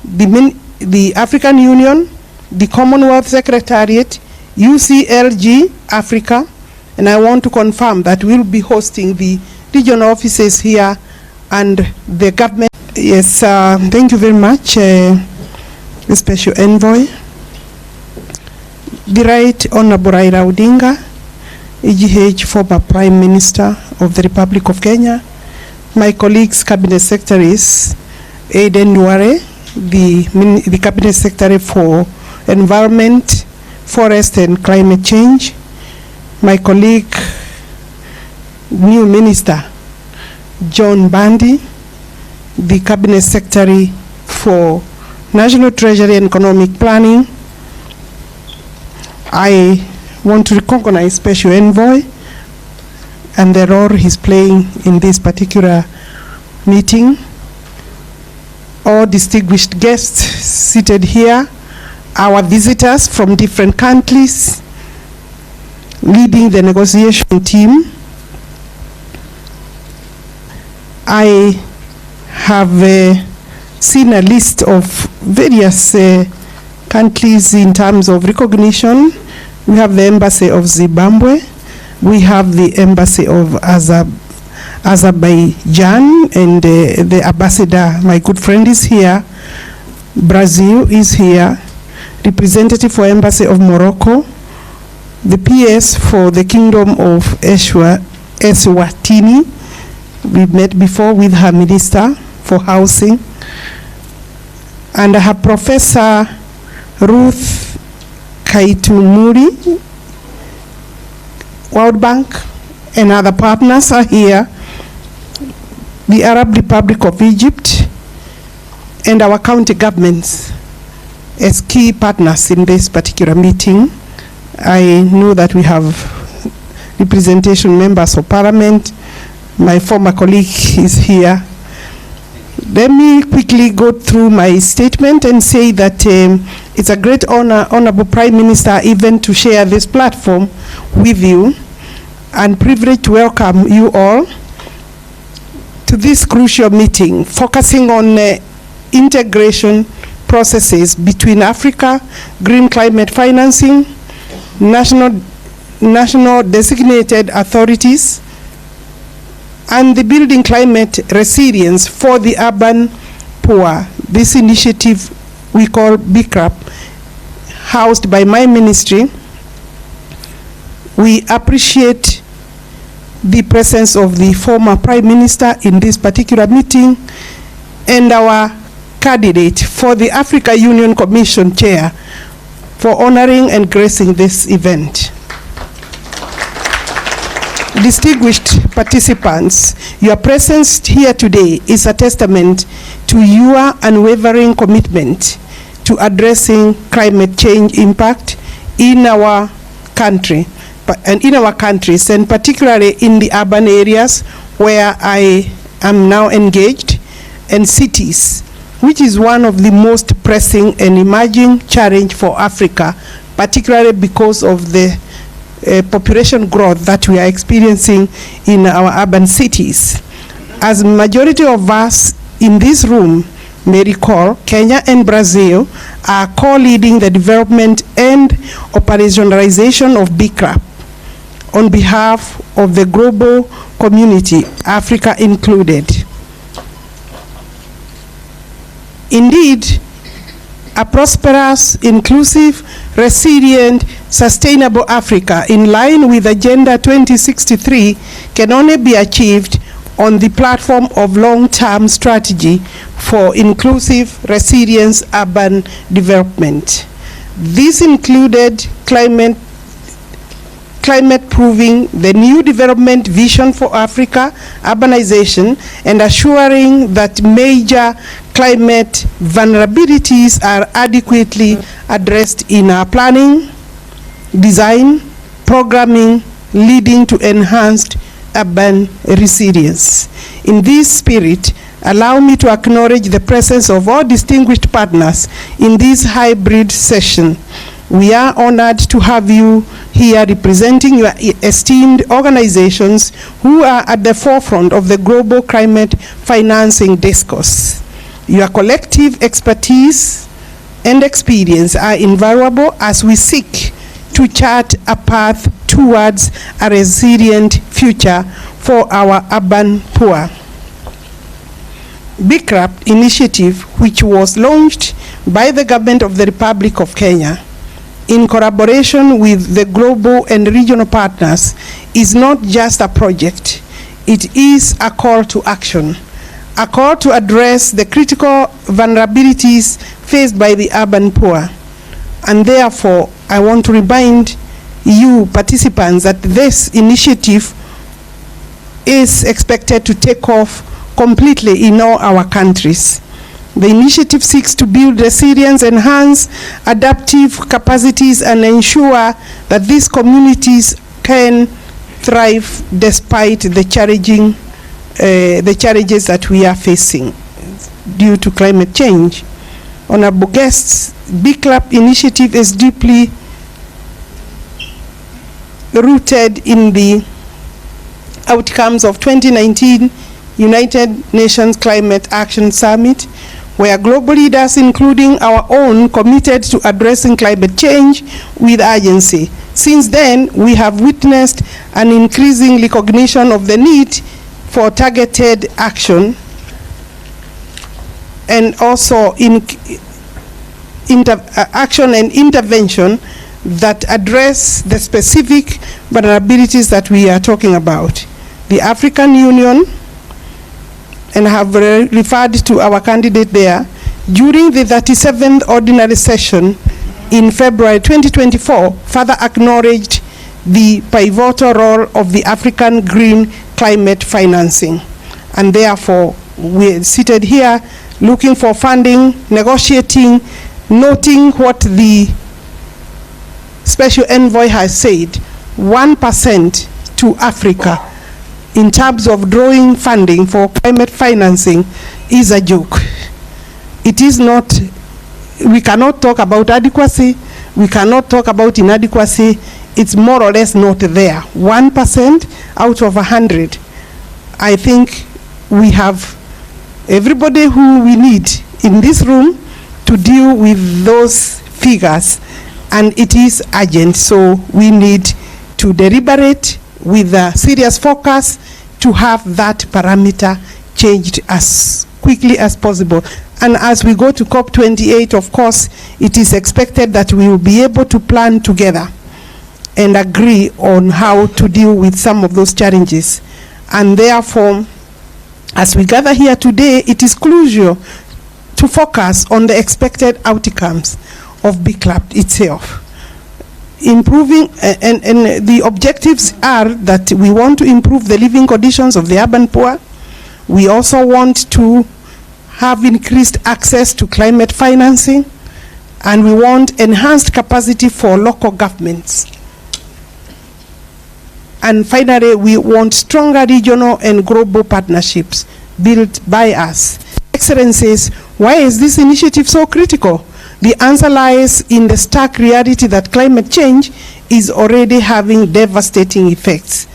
the African Union, the Commonwealth Secretariat, UCLG Africa, and I want to confirm that we'll be hosting the regional offices here and the government. Yes, thank you very much, the Special Envoy. The Right Honorable Raila Odinga, EGH, former Prime Minister of the Republic of Kenya, my colleagues, Cabinet Secretaries, Aiden Duare, the Cabinet Secretary for Environment, Forest and Climate Change, my colleague, new Minister, John Bandi, the Cabinet Secretary for National Treasury and Economic Planning. I want to recognize Special Envoy and the role he's playing in this particular meeting. All distinguished guests seated here, our visitors from different countries leading the negotiation team. I have seen a list of various countries in terms of recognition. We have the Embassy of Zimbabwe, we have the Embassy of Azerbaijan, and the ambassador, my good friend, is here. Brazil is here. Representative for Embassy of Morocco, the PS for the Kingdom of Eswatini. We met before with her Minister for Housing. And I have Professor Ruth Kaitumuri, World Bank, and other partners are here. The Arab Republic of Egypt, and our county governments as key partners in this particular meeting. I know that we have representation members of Parliament. My former colleague is here. Let me quickly go through my statement and say that it's a great honor, Honorable Prime Minister, even to share this platform with you, and privilege to welcome you all to this crucial meeting, focusing on integration processes between Africa, green climate financing, national designated authorities, and the building climate resilience for the urban poor. This initiative we call BCRAP, housed by my ministry. We appreciate the presence of the former Prime Minister in this particular meeting and our candidate for the Africa Union Commission Chair for honoring and gracing this event. Distinguished participants, your presence here today is a testament to your unwavering commitment to addressing climate change impact in our country and in our countries, and particularly in the urban areas where I am now engaged, and cities, which is one of the most pressing and emerging challenge for Africa, particularly because of the population growth that we are experiencing in our urban cities. As majority of us in this room may recall, Kenya and Brazil are co-leading the development and operationalization of BCRAP on behalf of the global community, Africa included. Indeed, a prosperous, inclusive, resilient, sustainable Africa in line with Agenda 2063 can only be achieved on the platform of long-term strategy for inclusive, resilient urban development. This included climate proving the new development vision for Africa, urbanization, and assuring that major climate vulnerabilities are adequately addressed in our planning, design, programming, leading to enhanced urban resilience. In this spirit, allow me to acknowledge the presence of all distinguished partners in this hybrid session. We are honored to have you here representing your esteemed organizations who are at the forefront of the global climate financing discourse. Your collective expertise and experience are invaluable as we seek to chart a path towards a resilient future for our urban poor. BICRAP initiative, which was launched by the Government of the Republic of Kenya in collaboration with the global and regional partners, is not just a project, it is a call to action, a call to address the critical vulnerabilities faced by the urban poor. And therefore, I want to remind you participants that this initiative is expected to take off completely in all our countries. The initiative seeks to build resilience, enhance adaptive capacities, and ensure that these communities can thrive despite the challenges that we are facing due to climate change. Honorable guests, BICRAP initiative is deeply rooted in the outcomes of 2019 United Nations Climate Action Summit, where global leaders, including our own, committed to addressing climate change with urgency. Since then, we have witnessed an increasing recognition of the need for targeted action and also action and intervention that address the specific vulnerabilities that we are talking about. The African Union, and I have referred to our candidate there, during the 37th ordinary session in February 2024, further acknowledged the pivotal role of the African green climate financing. And therefore, we're seated here looking for funding, negotiating, noting what the Special Envoy has said, 1% to Africa in terms of drawing funding for climate financing is a joke. It is not, we cannot talk about adequacy, we cannot talk about inadequacy, it's more or less not there. 1% out of 100. I think we have everybody who we need in this room to deal with those figures, and it is urgent, so we need to deliberate with a serious focus to have that parameter changed as quickly as possible. And as we go to COP28, of course, it is expected that we will be able to plan together and agree on how to deal with some of those challenges. And therefore, as we gather here today, it is crucial to focus on the expected outcomes of BICRAP itself. Improving, and the objectives are that we want to improve the living conditions of the urban poor. We also want to have increased access to climate financing, and we want enhanced capacity for local governments. And finally, we want stronger regional and global partnerships built by us. Excellencies, why is this initiative so critical? The answer lies in the stark reality that climate change is already having devastating effects.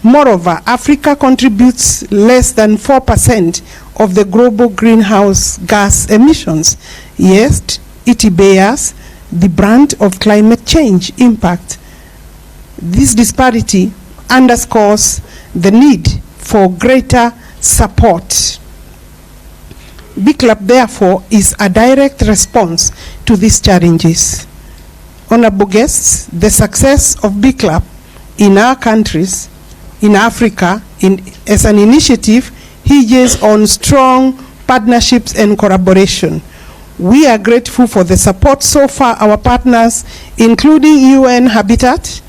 Moreover, Africa contributes less than 4% of the global greenhouse gas emissions, yet it bears the brunt of climate change impact. This disparity underscores the need for greater support. BICRAP, therefore, is a direct response to these challenges. Honorable guests, the success of BICRAP in our countries, in Africa, as an initiative, hinges on strong partnerships and collaboration. We are grateful for the support so far our partners, including UN Habitat,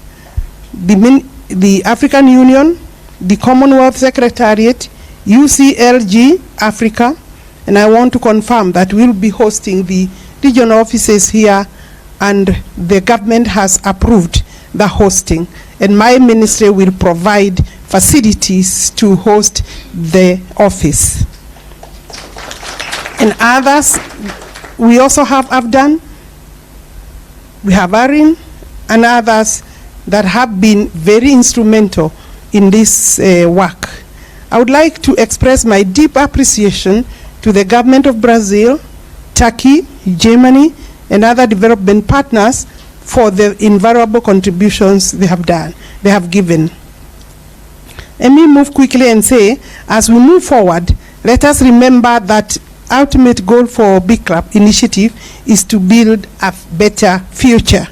the African Union, the Commonwealth Secretariat, UCLG Africa, and I want to confirm that we'll be hosting the regional offices here, and the government has approved the hosting, and my ministry will provide facilities to host the office. And others, we also have AFDAN, we have ARIN, and others that have been very instrumental in this work. I would like to express my deep appreciation to the government of Brazil, Turkey, Germany, and other development partners for the invaluable contributions they have given. Let me move quickly and say, as we move forward, let us remember that ultimate goal for Big Club initiative is to build a better future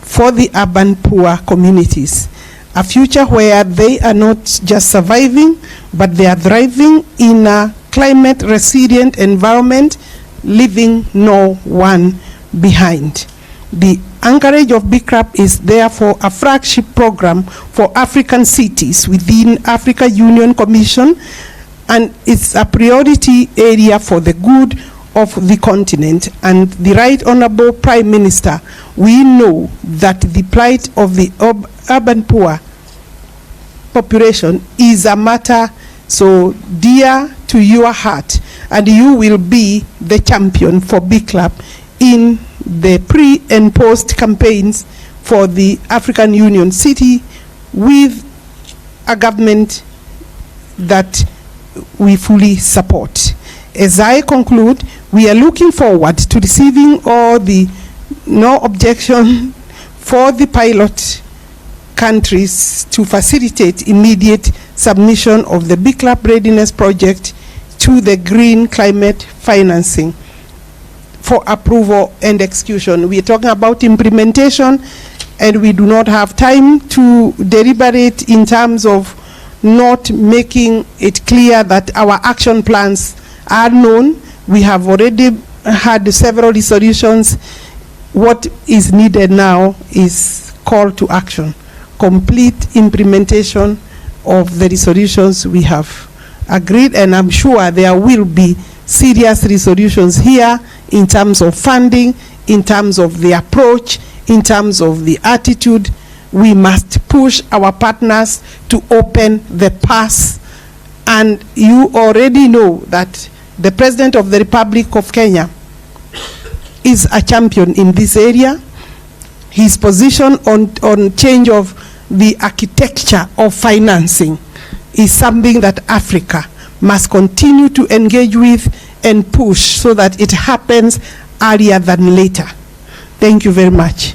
for the urban poor communities. A future where they are not just surviving, but they are thriving in a climate resilient environment, leaving no one behind. The anchorage of Big Club is therefore a flagship program for African cities within Africa Union Commission, and it's a priority area for the good of the continent. And the Right Honorable Prime Minister, we know that the plight of the urban poor population is a matter so dear to your heart, and you will be the champion for Big Club in the pre and post campaigns for the African Union city, with a government that we fully support. As I conclude, we are looking forward to receiving all the no objection for the pilot countries to facilitate immediate submission of the Big Club Readiness Project to the Green Climate Financing for approval and execution. We are talking about implementation, and we do not have time to deliberate in terms of not making it clear that our action plans are known. We have already had several resolutions. What is needed now is call to action, complete implementation of the resolutions we have agreed, and I'm sure there will be serious resolutions here in terms of funding, in terms of the approach, in terms of the attitude. We must push our partners to open the pass, and you already know that the President of the Republic of Kenya is a champion in this area. His position on change of the architecture of financing is something that Africa must continue to engage with and push so that it happens earlier than later. Thank you very much.